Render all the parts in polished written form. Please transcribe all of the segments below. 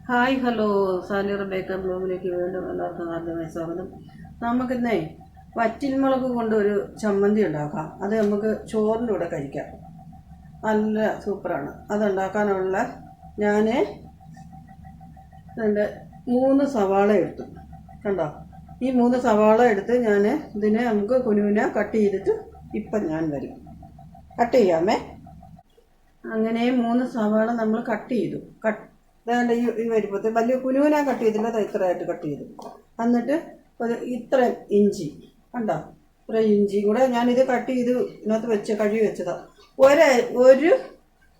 Hi hello സാലിയർ Baker ബ്ലോഗിലേക്ക് വീണ്ടും എല്ലാവർക്കും ആദ്യമായി സ്വാഗതം. നമുക്കിന്നേ വറ്റൽമുളക് കൊണ്ട് ഒരു ചമ്മന്തി ഉണ്ടാക്കാം. അത് നമുക്ക് ചോറിൻ്റെ കൂടെ കഴിക്കാം. നല്ല സൂപ്പറാണ്. അതുണ്ടാക്കാനുള്ള ഞാൻ എൻ്റെ 3 സവാള എടുത്തു. കണ്ടോ, ഈ 3 സവാള എടുത്ത് ഞാൻ ഇതിനെ നമുക്ക് കുനുകുന കട്ട് ചെയ്തിട്ട് ഇപ്പം ഞാൻ വരും. കട്ട് ചെയ്യാമേ. അങ്ങനെ 3 സവാള നമ്മൾ കട്ട് ചെയ്തു. വേണ്ട ഈ വരുമ്പോഴത്തെ വലിയ കുനുകുന കട്ട് ചെയ്തില്ല, അത് ഇത്രയായിട്ട് കട്ട് ചെയ്തു. എന്നിട്ട് ഇത്ര ഇഞ്ചി കണ്ടോ, ഇത്ര ഇഞ്ചി കൂടെ ഞാനിത് കട്ട് ചെയ്ത് ഇതിനകത്ത് കഴുകി വെച്ചതാണ്. ഒരു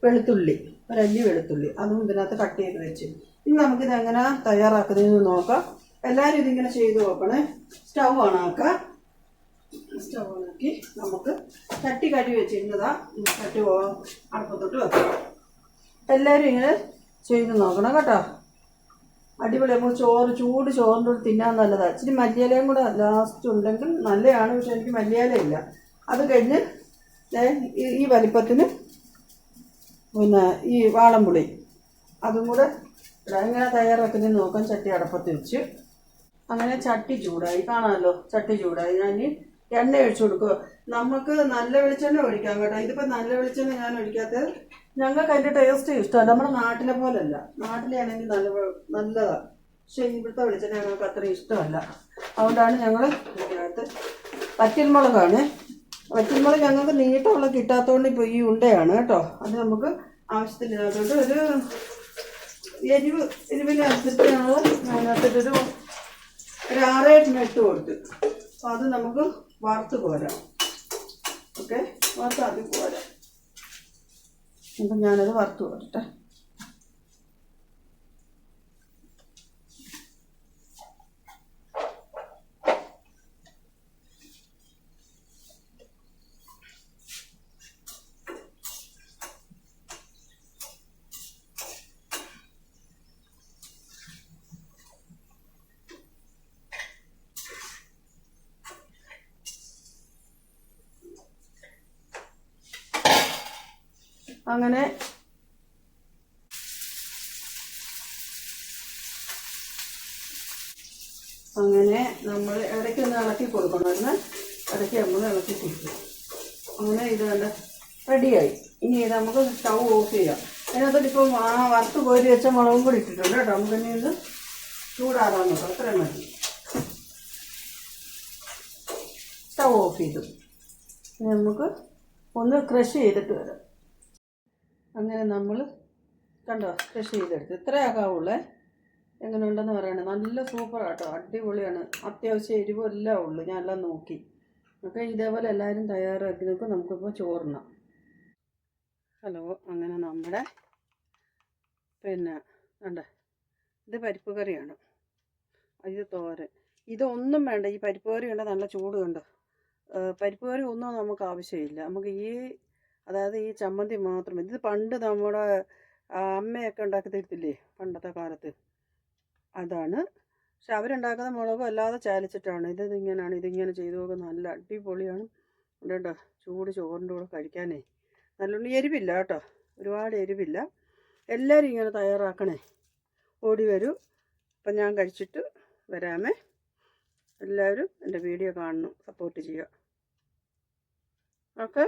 വെളുത്തുള്ളി, ഒരല്ലി വെളുത്തുള്ളി, അതും ഇതിനകത്ത് കട്ട് ചെയ്ത് വെച്ച്. ഇനി നമുക്കിത് എങ്ങനെ തയ്യാറാക്കുന്നതെന്ന് നോക്കാം. എല്ലാവരും ഇതിങ്ങനെ ചെയ്ത് നോക്കണേ. സ്റ്റൗ ഓണാക്കാം. സ്റ്റൗ ഓണാക്കി നമുക്ക് ചട്ടി കഴുകി വെച്ചിരുന്നതാ ചട്ടി അടുപ്പത്തോട്ട് വെക്കാം. എല്ലാവരും ഇങ്ങനെ ചെയ്ത് നോക്കണം കേട്ടോ. അടിപൊളി. നമുക്ക് ചൂട് ചോറിൻ്റെ കൂടെ തിന്നാൻ നല്ലതാണ്. ഇച്ചിരി മല്ലിയിലയും കൂടെ ലാസ്റ്റ് ഉണ്ടെങ്കിൽ നല്ലതാണ്. പക്ഷെ എനിക്ക് മല്ലിയില ഇല്ല. അത് കഴിഞ്ഞ് ഈ വലിപ്പത്തിന് പിന്നെ ഈ വാളംപുളി അതും കൂടെ എങ്ങനെ തയ്യാറാക്കുന്നതെന്ന് നോക്കാൻ ചട്ടി അടപ്പത്ത് വെച്ച്. അങ്ങനെ ചട്ടി ചൂടായി, കാണാമല്ലോ. ചട്ടി ചൂടായി. ഞാൻ എണ്ണ ഒഴിച്ചു കൊടുക്കുക. നമുക്ക് നല്ല വെളിച്ചെണ്ണ ഒഴിക്കാം കേട്ടോ. ഇതിപ്പോൾ നല്ല വെളിച്ചെണ്ണ ഞാൻ ഒഴിക്കാത്തത് ഞങ്ങൾക്ക് അതിൻ്റെ ടേസ്റ്റ് ഇഷ്ടമല്ല. നമ്മുടെ നാട്ടിലെ പോലല്ല. നാട്ടിലാണെങ്കിൽ നല്ലതാണ്. പക്ഷേ ഇവിടുത്തെ വെളിച്ചെണ്ണ ഞങ്ങൾക്ക് അത്രയും ഇഷ്ടമല്ല. അതുകൊണ്ടാണ് ഞങ്ങൾ ഇതിനകത്ത് വറ്റൽമുളകാണ്. വറ്റൽമുളക് ഞങ്ങൾക്ക് നീട്ടമുള്ള കിട്ടാത്തതുകൊണ്ട് ഇപ്പോൾ ഈ ഉണ്ടയാണ് കേട്ടോ. അത് നമുക്ക് ആവശ്യത്തിനകത്തോട്ട് ഒരു എരിവിനനുസരിച്ച് ഞങ്ങൾ അതിനകത്തൊരു 6-8 ഇട്ട് കൊടുത്ത്. അപ്പോൾ അത് നമുക്ക് വറുത്ത് പോരാം. ഓക്കെ, വറുത്ത് ആദ്യം പോരാം. അപ്പം ഞാനത് വറുത്ത് പോരട്ടെ. അങ്ങനെ നമ്മൾ ഇടയ്ക്കൊന്ന് ഇളക്കി കൊടുക്കണം. ഇടയ്ക്ക് നമ്മൾ ഇളക്കി കൊടുക്കും. അങ്ങനെ ഇത് കണ്ട റെഡിയായി. ഇനി ഇത് നമുക്ക് സ്റ്റൗ ഓഫ് ചെയ്യാം. അതിനകത്തോട്ട് ഇപ്പം വറുത്ത് കോരി വെച്ച മുളകും കൂടി ഇട്ടിട്ടുണ്ട് കേട്ടോ. നമുക്കിനി ഇത് ചൂടാറാൻ നോക്കാം. അത്രയും മതി. സ്റ്റൗ ഓഫ് ചെയ്തു. ഇനി നമുക്ക് ഒന്ന് ക്രഷ് ചെയ്തിട്ട് വരാം. അങ്ങനെ നമ്മൾ കണ്ടോ, ക്രഷ് ചെയ്തെടുത്ത് ഇത്രയാക്കാവുള്ളേ. എങ്ങനെ ഉണ്ടെന്ന് പറയണേ. നല്ല സൂപ്പറാട്ടോ, അടിപൊളിയാണ്. അത്യാവശ്യം എരിവും എല്ലാം ഉള്ളു. ഞാൻ എല്ലാം നോക്കി. ഓക്കെ, ഇതേപോലെ എല്ലാവരും തയ്യാറാക്കി നോക്കും. നമുക്കിപ്പോൾ ചോറിനാം. ഹലോ, അങ്ങനെ നമ്മുടെ കണ്ടേ, ഇത് പരിപ്പ് കറിയാണ്. ഇത് തോരൻ. ഇതൊന്നും വേണ്ട. ഈ പരിപ്പ് കറി കണ്ട നല്ല ചൂട് കണ്ടോ. പരിപ്പ് കറി ഒന്നും നമുക്ക് ആവശ്യമില്ല. നമുക്ക് അതായത് ഈ ചമ്മന്തി മാത്രം. ഇത് പണ്ട് നമ്മുടെ അമ്മയൊക്കെ ഉണ്ടാക്കി തരത്തില്ലേ പണ്ടത്തെ കാലത്ത്, അതാണ്. പക്ഷെ അവരുണ്ടാക്കുന്ന മുളകും അല്ലാതെ ചാലിച്ചിട്ടാണ്. ഇതിങ്ങനെ ചെയ്തു നോക്കുക. നല്ല അടിപൊളിയാണ് കേട്ടോ. ചൂട് ചോറിൻ്റെ കൂടെ കഴിക്കാനേ നല്ലോണം എരിവില്ല കേട്ടോ. ഒരുപാട് എരിവില്ല. എല്ലാവരും ഇങ്ങനെ തയ്യാറാക്കണേ. ഓടി വരൂ. അപ്പം ഞാൻ കഴിച്ചിട്ട് വരാമേ. എല്ലാവരും എൻ്റെ വീഡിയോ കാണണം, സപ്പോർട്ട് ചെയ്യുക. ഓക്കെ.